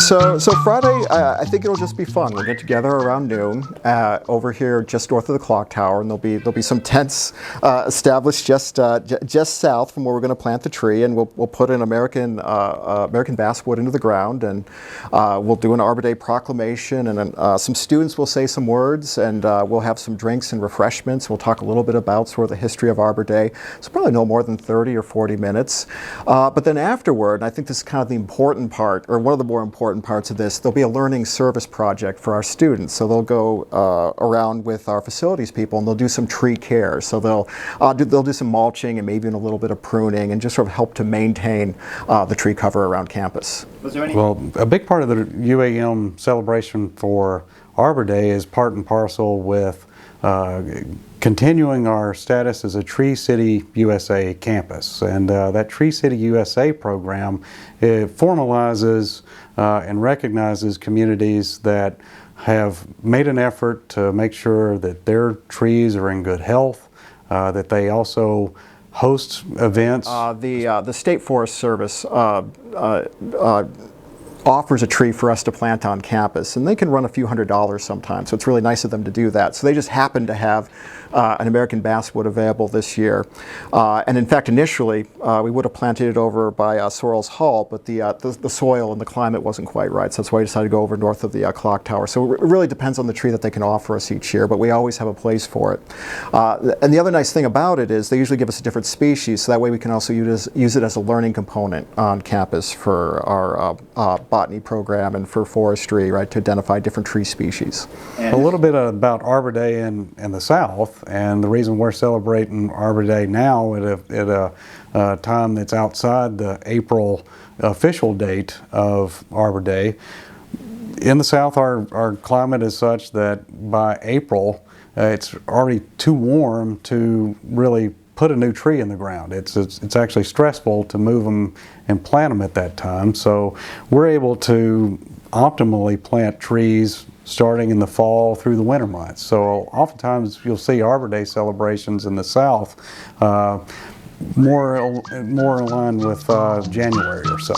So Friday, I think it'll just be fun. We'll get together around noon over here just north of the clock tower, and there'll be some tents established just south from where we're going to plant the tree, and we'll put an American basswood into the ground, and we'll do an Arbor Day proclamation, and some students will say some words, and we'll have some drinks and refreshments. We'll talk a little bit about sort of the history of Arbor Day. It's probably no more than 30 or 40 minutes, but then afterward, and I think this is kind of the important part, or one of the more important parts of this, there'll be a learning service project for our students. So they'll go around with our facilities people and they'll do some tree care. So they'll do some mulching and maybe even a little bit of pruning and just sort of help to maintain the tree cover around campus. Well, a big part of the UAM celebration for Arbor Day is part and parcel with continuing our status as a Tree City USA campus. And that Tree City USA program, it formalizes and recognizes communities that have made an effort to make sure that their trees are in good health, that they also host events. The State Forest Service offers a tree for us to plant on campus, and they can run a few $100s sometimes, so it's really nice of them to do that. So they just happen to have an American basswood available this year, and in fact initially we would have planted it over by Sorrells Hall, but the soil and the climate wasn't quite right, so that's why we decided to go over north of the clock tower. So it really depends on the tree that they can offer us each year, but we always have a place for it. And the other nice thing about it is they usually give us a different species, so that way we can also use it as a learning component on campus for our botany program and for forestry, right, to identify different tree species. A little bit about Arbor Day in the South, and the reason we're celebrating Arbor Day now at a time that's outside the April official date of Arbor Day. In the South, our climate is such that by April, it's already too warm to really put a new tree in the ground. It's actually stressful to move them and plant them at that time. So we're able to optimally plant trees starting in the fall through the winter months. So oftentimes you'll see Arbor Day celebrations in the South more aligned with January or so.